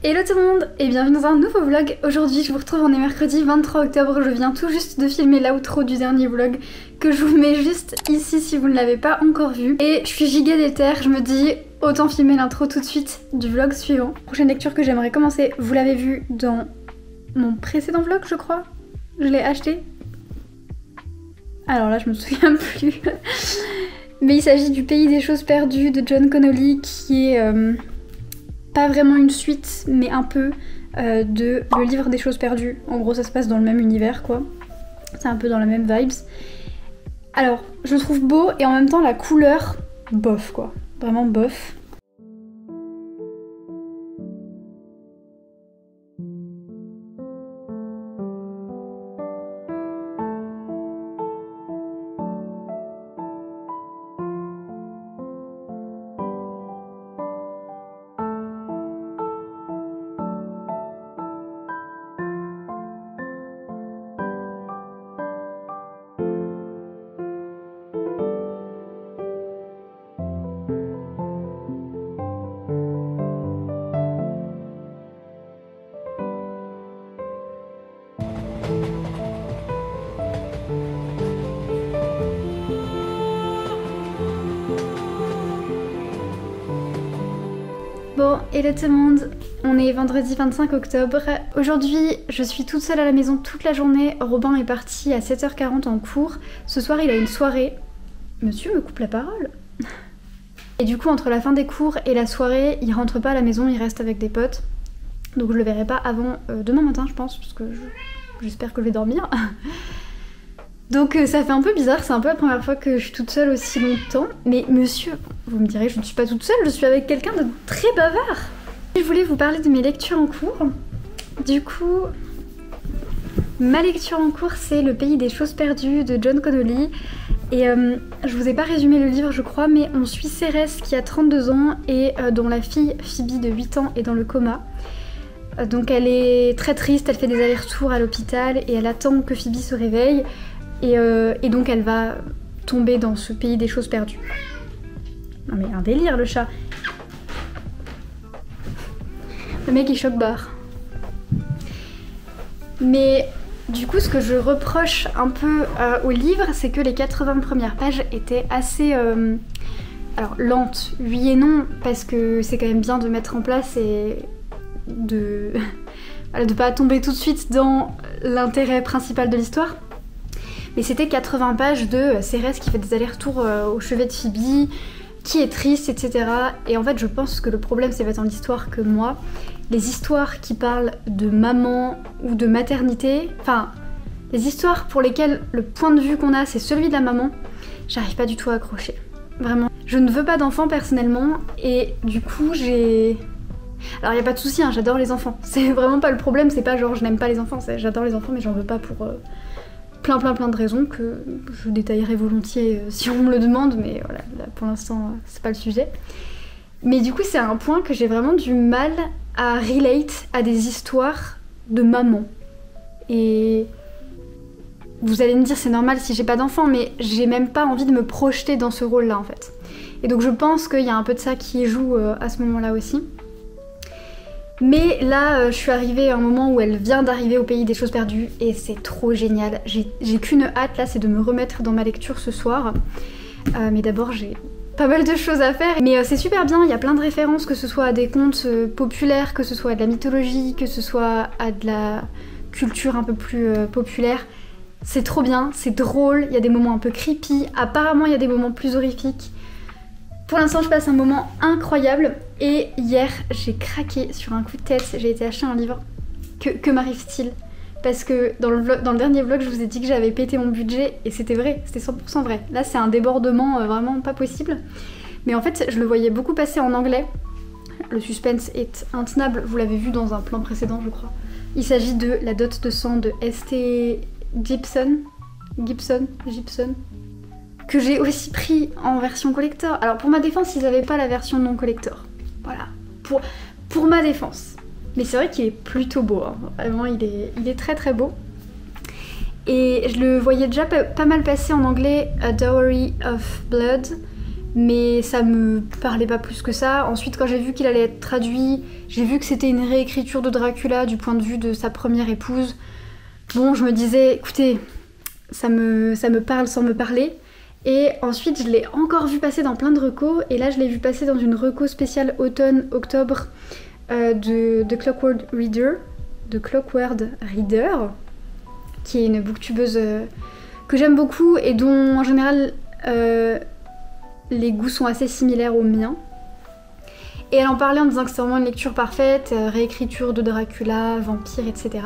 Hello tout le monde et bienvenue dans un nouveau vlog. Aujourd'hui je vous retrouve, on est mercredi 23 octobre, je viens tout juste de filmer l'outro du dernier vlog que je vous mets juste ici si vous ne l'avez pas encore vu. Et je suis giga déter, je me dis autant filmer l'intro tout de suite du vlog suivant. Prochaine lecture que j'aimerais commencer, vous l'avez vu dans mon précédent vlog je crois. Je l'ai acheté. Alors là je me souviens plus. Mais il s'agit du Pays des choses perdues de John Connolly qui est... pas vraiment une suite, mais un peu de Le livre des choses perdues. En gros, ça se passe dans le même univers, quoi. C'est un peu dans la même vibes. Alors, je le trouve beau et en même temps, la couleur, bof, quoi. Vraiment bof. Bon, hello tout le monde, on est vendredi 25 octobre. Aujourd'hui, je suis toute seule à la maison toute la journée. Robin est parti à 7h40 en cours. Ce soir, il a une soirée. Monsieur me coupe la parole. Et du coup, entre la fin des cours et la soirée, il rentre pas à la maison, il reste avec des potes. Donc je le verrai pas avant demain matin, je pense, parce que j'espère que je vais dormir. Donc ça fait un peu bizarre, c'est un peu la première fois que je suis toute seule aussi longtemps. Mais monsieur, vous me direz, je ne suis pas toute seule, je suis avec quelqu'un de très bavard. Je voulais vous parler de mes lectures en cours. Du coup, ma lecture en cours c'est Le Pays des choses perdues de John Connolly. Et je vous ai pas résumé le livre je crois, mais on suit Cérès qui a 32 ans et dont la fille Phoebe de 8 ans est dans le coma. Donc elle est très triste, elle fait des allers-retours à l'hôpital et elle attend que Phoebe se réveille. Et donc elle va tomber dans ce pays des choses perdues. Non mais un délire le chat. Le mec il choque-barre. Mais du coup ce que je reproche un peu au livre, c'est que les 80 premières pages étaient assez... alors lentes, oui et non, parce que c'est quand même bien de mettre en place et de... voilà, de pas tomber tout de suite dans l'intérêt principal de l'histoire. Mais c'était 80 pages de Cérès qui fait des allers-retours au chevet de Phoebe, qui est triste, etc. Et en fait, je pense que le problème, c'est pas tant l'histoire que moi. Les histoires qui parlent de maman ou de maternité, enfin, les histoires pour lesquelles le point de vue qu'on a, c'est celui de la maman, j'arrive pas du tout à accrocher. Vraiment. Je ne veux pas d'enfants personnellement, et du coup, j'ai... Alors, y a pas de souci, hein, j'adore les enfants. C'est vraiment pas le problème, c'est pas genre je n'aime pas les enfants, j'adore les enfants, mais j'en veux pas pour... plein de raisons que je détaillerai volontiers si on me le demande, mais voilà, là, pour l'instant c'est pas le sujet. Mais du coup c'est un point que j'ai vraiment du mal à relate à des histoires de maman. Et vous allez me dire c'est normal si j'ai pas d'enfant, mais j'ai même pas envie de me projeter dans ce rôle là en fait. Et donc je pense qu'il y a un peu de ça qui joue à ce moment là aussi. Mais là, je suis arrivée à un moment où elle vient d'arriver au Pays des choses perdues et c'est trop génial. J'ai qu'une hâte là, c'est de me remettre dans ma lecture ce soir. Mais d'abord, j'ai pas mal de choses à faire. Mais c'est super bien, il y a plein de références, que ce soit à des contes populaires, que ce soit à de la mythologie, que ce soit à de la culture un peu plus populaire. C'est trop bien, c'est drôle, il y a des moments un peu creepy, apparemment il y a des moments plus horrifiques. Pour l'instant je passe un moment incroyable et hier j'ai craqué sur un coup de tête, j'ai été acheter un livre. Que m'arrive-t-il? Parce que dans le dernier vlog je vous ai dit que j'avais pété mon budget et c'était vrai, c'était 100% vrai. Là c'est un débordement vraiment pas possible. Mais en fait je le voyais beaucoup passer en anglais. Le suspense est intenable, vous l'avez vu dans un plan précédent je crois. Il s'agit de La dot de sang de S.T. Gibson, que j'ai aussi pris en version collector. Alors pour ma défense, ils avaient pas la version non collector. Voilà, pour ma défense. Mais c'est vrai qu'il est plutôt beau, hein. Vraiment il est très très beau. Et je le voyais déjà pas mal passer en anglais, A Dowry of Blood. mais ça me parlait pas plus que ça. Ensuite, quand j'ai vu qu'il allait être traduit, j'ai vu que c'était une réécriture de Dracula du point de vue de sa première épouse. Bon, je me disais, écoutez, ça me parle sans me parler. Et ensuite, je l'ai encore vu passer dans plein de recos, et là, je l'ai vu passer dans une reco spéciale automne-octobre de Clockwork Reader, qui est une booktubeuse que j'aime beaucoup et dont en général les goûts sont assez similaires aux miens. Et elle en parlait en disant que c'était vraiment une lecture parfaite, réécriture de Dracula, vampire, etc.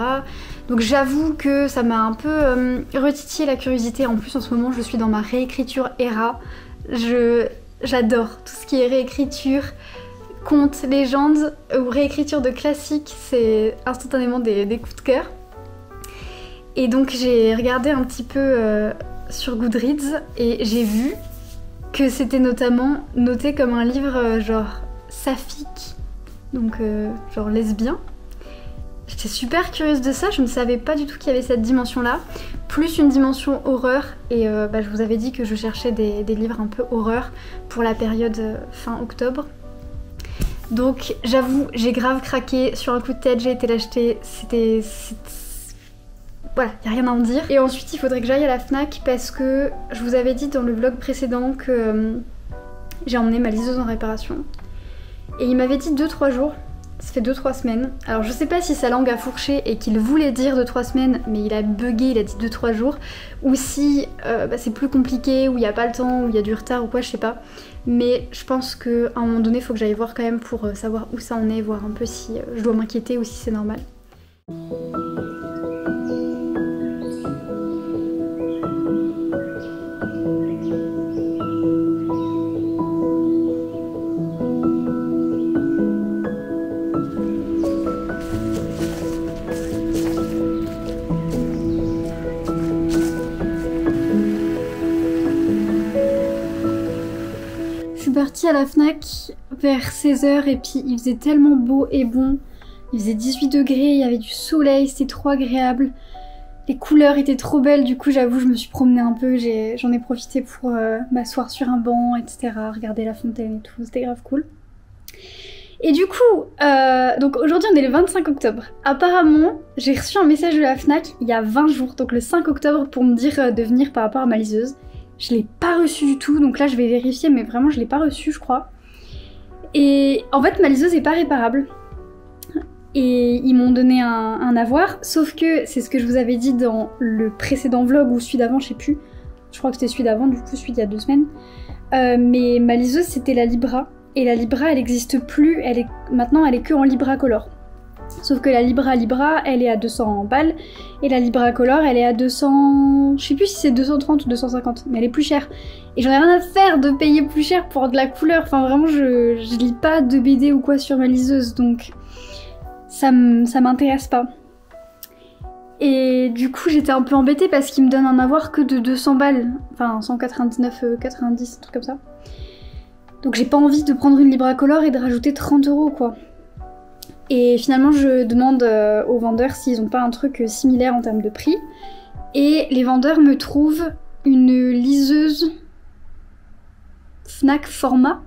Donc j'avoue que ça m'a un peu retitillé la curiosité. En plus en ce moment je suis dans ma réécriture era. J'adore tout ce qui est réécriture, contes, légendes ou réécriture de classiques, c'est instantanément des coups de cœur. Et donc j'ai regardé un petit peu sur Goodreads et j'ai vu que c'était notamment noté comme un livre genre saphique, donc genre lesbien. J'étais super curieuse de ça, je ne savais pas du tout qu'il y avait cette dimension-là, plus une dimension horreur, et je vous avais dit que je cherchais des livres un peu horreur pour la période fin octobre. Donc j'avoue, j'ai grave craqué, sur un coup de tête j'ai été l'acheter, voilà, y a rien à en dire. Et ensuite il faudrait que j'aille à la Fnac parce que je vous avais dit dans le vlog précédent que j'ai emmené ma liseuse en réparation. Et il m'avait dit 2-3 jours, ça fait 2-3 semaines. Alors je sais pas si sa langue a fourché et qu'il voulait dire 2-3 semaines mais il a bugué, il a dit 2-3 jours. Ou si c'est plus compliqué, ou il n'y a pas le temps, ou il y a du retard ou quoi, je sais pas. Mais je pense qu'à un moment donné il faut que j'aille voir quand même pour savoir où ça en est, voir un peu si je dois m'inquiéter ou si c'est normal. Partie à la Fnac vers 16h et puis il faisait tellement beau et bon, il faisait 18 degrés, il y avait du soleil, c'était trop agréable, les couleurs étaient trop belles, du coup j'avoue je me suis promenée un peu, j'en ai profité pour m'asseoir sur un banc, etc., regarder la fontaine et tout, c'était grave cool. Et du coup, donc aujourd'hui on est le 25 octobre, apparemment j'ai reçu un message de la Fnac il y a 20 jours, donc le 5 octobre pour me dire de venir par rapport à ma liseuse. Je l'ai pas reçu du tout, donc là je vais vérifier, mais vraiment je l'ai pas reçu je crois. Et en fait ma liseuse est pas réparable. Et ils m'ont donné un avoir, sauf que c'est ce que je vous avais dit dans le précédent vlog ou celui d'avant, je sais plus. Je crois que c'était celui d'avant, du coup celui d'il y a 2 semaines. Mais ma liseuse c'était la Libra, et la Libra elle existe plus, maintenant elle est que en Libra Color. Sauf que la Libra elle est à 200 balles et la Libra Color elle est à 200... Je sais plus si c'est 230 ou 250 mais elle est plus chère. Et j'en ai rien à faire de payer plus cher pour de la couleur, enfin vraiment je lis pas de BD ou quoi sur ma liseuse donc ça m'intéresse pas. Et du coup j'étais un peu embêtée parce qu'il me donne un avoir que de 200 balles, enfin 199,90, un truc comme ça. Donc j'ai pas envie de prendre une Libra Color et de rajouter 30 € quoi. Et finalement je demande aux vendeurs s'ils ont pas un truc similaire en termes de prix. Et les vendeurs me trouvent une liseuse Fnac format.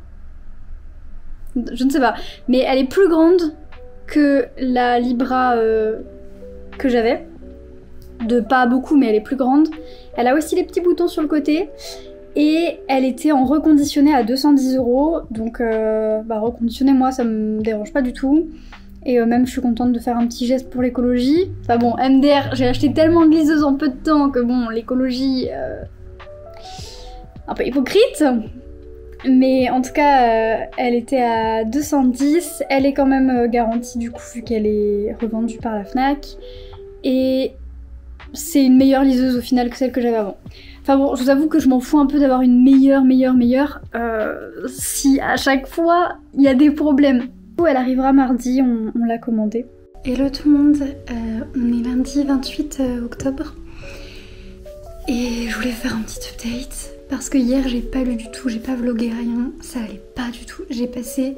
Je ne sais pas. Mais elle est plus grande que la Libra que j'avais. De pas beaucoup mais elle est plus grande. Elle a aussi les petits boutons sur le côté. Et elle était en reconditionné à 210 €. Donc reconditionné moi ça me dérange pas du tout. Et même je suis contente de faire un petit geste pour l'écologie. Enfin bon, MDR, j'ai acheté tellement de liseuses en peu de temps que bon, l'écologie... un peu hypocrite. Mais en tout cas, elle était à 210. Elle est quand même garantie du coup, vu qu'elle est revendue par la Fnac. Et c'est une meilleure liseuse au final que celle que j'avais avant. Enfin bon, je vous avoue que je m'en fous un peu d'avoir une meilleure, si à chaque fois, il y a des problèmes. Elle arrivera mardi, on l'a commandée. Hello tout le monde, on est lundi 28 octobre et je voulais faire un petit update parce que hier j'ai pas lu du tout, j'ai pas vlogué rien, ça allait pas du tout. J'ai passé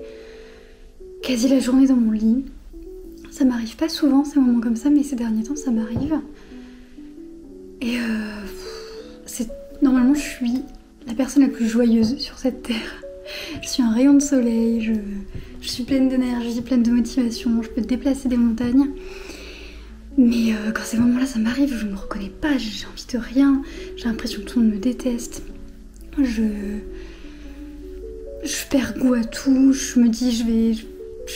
quasi la journée dans mon lit. Ça m'arrive pas souvent ces moments comme ça mais ces derniers temps ça m'arrive. Et normalement je suis la personne la plus joyeuse sur cette terre. Je suis un rayon de soleil, je suis pleine d'énergie, pleine de motivation, je peux déplacer des montagnes. Mais quand ces moments-là ça m'arrive, je me reconnais pas, j'ai envie de rien, j'ai l'impression que tout le monde me déteste. Je perds goût à tout, je me dis je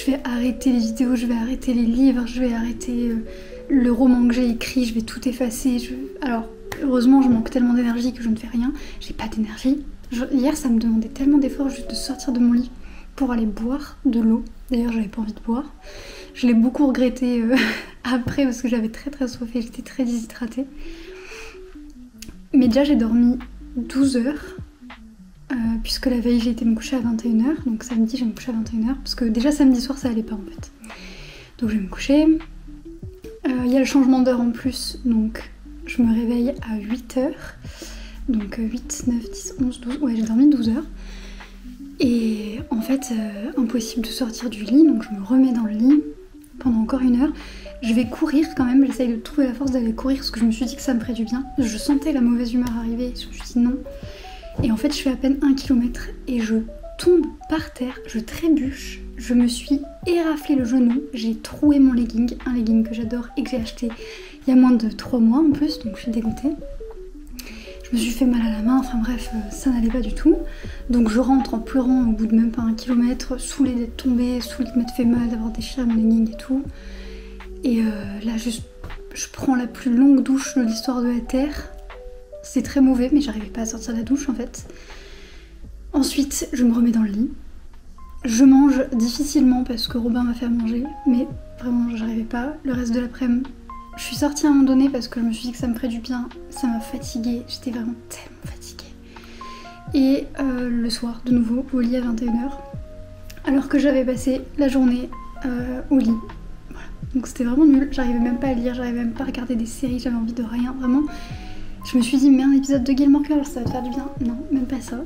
vais arrêter les vidéos, je vais arrêter les livres, je vais arrêter le roman que j'ai écrit, je vais tout effacer. Alors heureusement je manque tellement d'énergie que je ne fais rien, j'ai pas d'énergie. Hier ça me demandait tellement d'efforts juste de sortir de mon lit pour aller boire de l'eau. D'ailleurs j'avais pas envie de boire. Je l'ai beaucoup regretté après parce que j'avais très soif et j'étais très déshydratée. Mais déjà j'ai dormi 12 heures. Puisque la veille j'ai été me coucher à 21h, donc samedi je vais me coucher à 21h, parce que déjà samedi soir ça allait pas en fait. Donc je vais me coucher. Il y a le changement d'heure en plus, donc je me réveille à 8h. Donc 8, 9, 10, 11, 12, ouais j'ai dormi 12 heures. Et en fait impossible de sortir du lit, donc je me remets dans le lit pendant encore 1 heure. Je vais courir quand même, j'essaye de trouver la force d'aller courir parce que je me suis dit que ça me ferait du bien. Je sentais la mauvaise humeur arriver, je me suis dit non. Et en fait je fais à peine 1 km et je tombe par terre, je trébuche, je me suis éraflé le genou, j'ai troué mon legging, un legging que j'adore et que j'ai acheté il y a moins de 3 mois en plus, donc je suis dégoûtée. Je me suis fait mal à la main, enfin bref, ça n'allait pas du tout. Donc je rentre en pleurant au bout de même pas 1 km, saoulée d'être tombée, saoulée de m'être fait mal, d'avoir déchiré mon legging et tout. Et là juste, je prends la plus longue douche de l'histoire de la Terre. C'est très mauvais, mais j'arrivais pas à sortir de la douche en fait. Ensuite, je me remets dans le lit. Je mange difficilement parce que Robin m'a fait à manger, mais vraiment j'arrivais pas. Le reste de l'après-midi, je suis sortie à un moment donné parce que je me suis dit que ça me ferait du bien. Ça m'a fatiguée, j'étais vraiment tellement fatiguée. Et le soir, de nouveau, au lit à 21h. Alors que j'avais passé la journée au lit. Voilà. Donc c'était vraiment nul, j'arrivais même pas à lire, j'arrivais même pas à regarder des séries, j'avais envie de rien, vraiment. Je me suis dit, mais un épisode de Gilmore Girls, ça va te faire du bien. Non, même pas ça.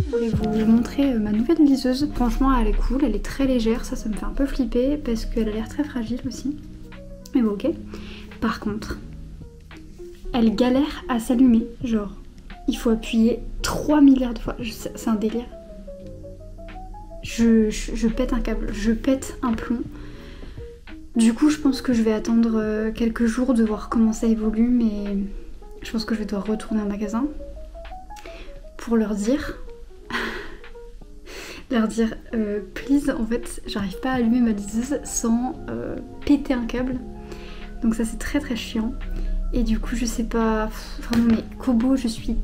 Je vais vous montrer ma nouvelle liseuse. Franchement elle est cool, elle est très légère, ça me fait un peu flipper parce qu'elle a l'air très fragile aussi. Mais bon ok. Par contre, elle galère à s'allumer, genre il faut appuyer 3 milliards de fois, c'est un délire. Je pète un câble, je pète un plomb. Du coup je pense que je vais attendre quelques jours de voir comment ça évolue, mais je pense que je vais devoir retourner en magasin pour leur dire please, en fait j'arrive pas à allumer ma liseuse sans péter un câble, donc ça c'est très chiant. Et du coup je sais pas, vraiment mais Kobo je suis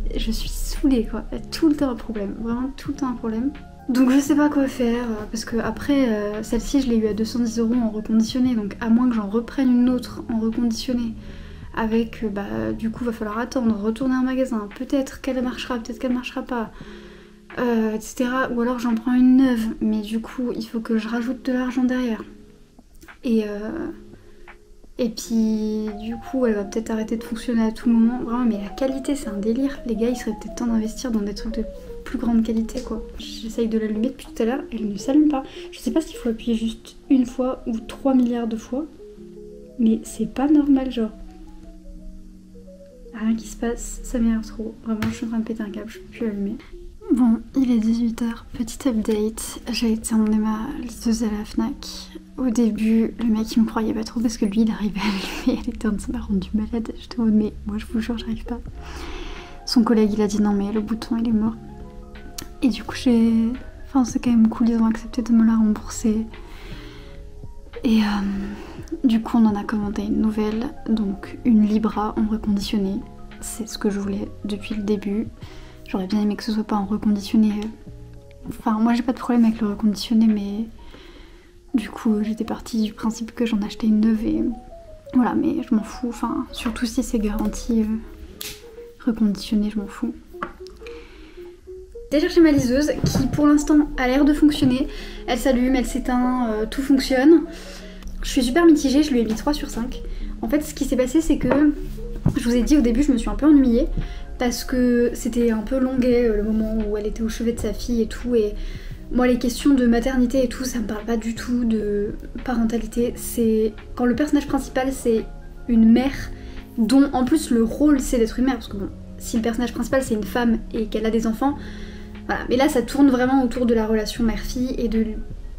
saoulée quoi, tout le temps un problème, vraiment tout le temps un problème. Donc je sais pas quoi faire, parce que après celle-ci je l'ai eu à 210 € en reconditionné, donc à moins que j'en reprenne une autre en reconditionné avec, du coup va falloir attendre, retourner en magasin, peut-être qu'elle marchera, peut-être qu'elle marchera pas, etc. Ou alors j'en prends une neuve, mais du coup il faut que je rajoute de l'argent derrière. Et puis du coup elle va peut-être arrêter de fonctionner à tout moment. Vraiment mais la qualité c'est un délire. Les gars il serait peut-être temps d'investir dans des trucs de plus grande qualité quoi. J'essaye de l'allumer depuis tout à l'heure, elle ne s'allume pas. Je sais pas s'il faut appuyer juste une fois ou 3 milliards de fois. Mais c'est pas normal genre. Rien qui se passe, ça m'énerve trop. Vraiment je suis en train de péter un câble, je peux plus allumer. Bon, il est 18 h, petit update, j'ai été emmener ma liseuse à la FNAC. Au début, le mec il me croyait pas trop parce que lui il arrivait à lui, elle était en train de me rendre malade. J'étais en mode mais moi je vous jure j'arrive pas. Son collègue il a dit non mais le bouton il est mort. Et du coup enfin c'est quand même cool, ils ont accepté de me la rembourser. Et du coup on en a commandé une nouvelle, donc une Libra en reconditionné. C'est ce que je voulais depuis le début. J'aurais bien aimé que ce soit pas en reconditionné. Enfin moi j'ai pas de problème avec le reconditionné mais du coup j'étais partie du principe que j'en achetais une neuve et voilà, mais je m'en fous. Enfin surtout si c'est garanti reconditionné, je m'en fous. J'ai cherché ma liseuse qui pour l'instant a l'air de fonctionner. Elle s'allume, elle s'éteint, tout fonctionne. Je suis super mitigée, je lui ai mis 3 sur 5. En fait ce qui s'est passé c'est que je vous ai dit au début je me suis un peu ennuyée parce que c'était un peu longuet le moment où elle était au chevet de sa fille et tout, et moi les questions de maternité et tout ça me parle pas du tout de parentalité. C'est quand le personnage principal c'est une mère dont en plus le rôle c'est d'être une mère, parce que bon si le personnage principal c'est une femme et qu'elle a des enfants, voilà, mais là ça tourne vraiment autour de la relation mère-fille et de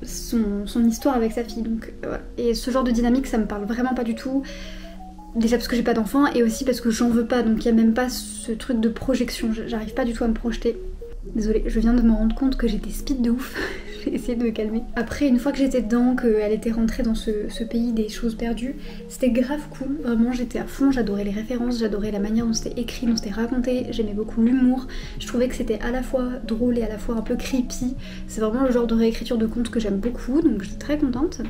son histoire avec sa fille, donc voilà. Et ce genre de dynamique ça me parle vraiment pas du tout. Déjà parce que j'ai pas d'enfant et aussi parce que j'en veux pas, donc il y a même pas ce truc de projection, j'arrive pas du tout à me projeter. Désolée, je viens de me rendre compte que j'étais speed de ouf, j'ai essayé de me calmer. Après une fois que j'étais dedans, qu'elle était rentrée dans ce pays des choses perdues, c'était grave cool, vraiment j'étais à fond, j'adorais les références, j'adorais la manière dont c'était écrit, dont c'était raconté, j'aimais beaucoup l'humour, je trouvais que c'était à la fois drôle et à la fois un peu creepy, c'est vraiment le genre de réécriture de contes que j'aime beaucoup, donc j'étais très contente.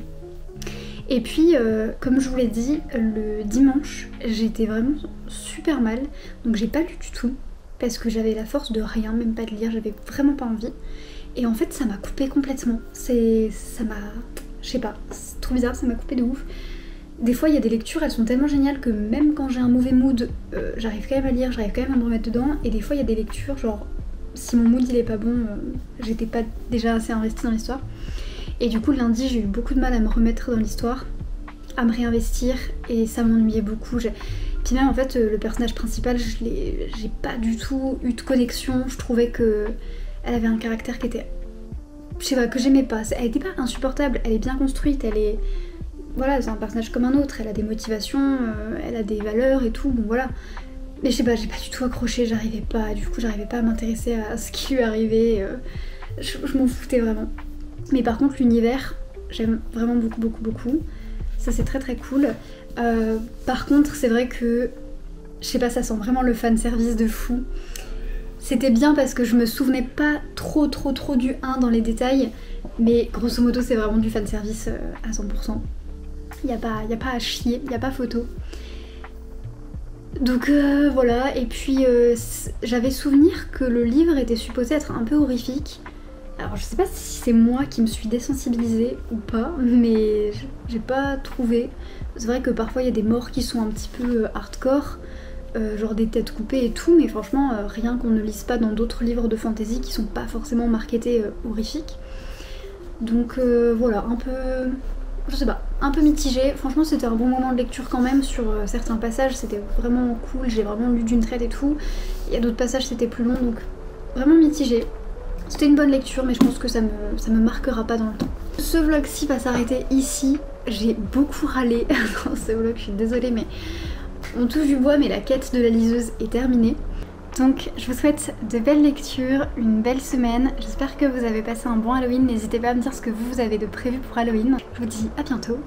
Et puis, comme je vous l'ai dit, le dimanche, j'étais vraiment super mal, donc j'ai pas lu du tout, parce que j'avais la force de rien, même pas de lire, j'avais vraiment pas envie. Et en fait, ça m'a coupé complètement. Ça m'a... je sais pas, c'est trop bizarre, ça m'a coupé de ouf. Des fois, il y a des lectures, elles sont tellement géniales que même quand j'ai un mauvais mood, j'arrive quand même à lire, j'arrive quand même à me remettre dedans. Et des fois, il y a des lectures, genre, si mon mood il est pas bon, j'étais pas déjà assez investie dans l'histoire. Et du coup lundi j'ai eu beaucoup de mal à me remettre dans l'histoire, à me réinvestir et ça m'ennuyait beaucoup. Puis même en fait le personnage principal j'ai pas du tout eu de connexion, je trouvais que elle avait un caractère qui était, je sais pas, que j'aimais pas. Elle était pas insupportable, elle est bien construite, elle est... Voilà, c'est un personnage comme un autre, elle a des motivations, elle a des valeurs et tout, bon voilà. Mais je sais pas, j'ai pas du tout accroché, j'arrivais pas, du coup j'arrivais pas à m'intéresser à ce qui lui arrivait, je m'en foutais vraiment. Mais par contre l'univers, j'aime vraiment beaucoup, ça c'est très très cool. Par contre c'est vrai que, je sais pas, ça sent vraiment le fanservice de fou. C'était bien parce que je me souvenais pas trop du 1 dans les détails, mais grosso modo c'est vraiment du fanservice à 100%. Y a pas à chier, y a pas photo. Donc voilà, et puis j'avais souvenir que le livre était supposé être un peu horrifique. Alors je sais pas si c'est moi qui me suis désensibilisée ou pas, mais j'ai pas trouvé. C'est vrai que parfois il y a des morts qui sont un petit peu hardcore, genre des têtes coupées et tout, mais franchement rien qu'on ne lise pas dans d'autres livres de fantasy qui sont pas forcément marketés horrifiques. Donc voilà, un peu... je sais pas, un peu mitigé. Franchement c'était un bon moment de lecture quand même sur certains passages, c'était vraiment cool, j'ai vraiment lu d'une traite et tout. Il y a d'autres passages c'était plus long, donc vraiment mitigé. C'était une bonne lecture, mais je pense que ça me marquera pas dans le temps. Ce vlog-ci va s'arrêter ici. J'ai beaucoup râlé dans ce vlog, je suis désolée, mais on touche du bois, mais la quête de la liseuse est terminée. Donc je vous souhaite de belles lectures, une belle semaine. J'espère que vous avez passé un bon Halloween. N'hésitez pas à me dire ce que vous avez de prévu pour Halloween. Je vous dis à bientôt.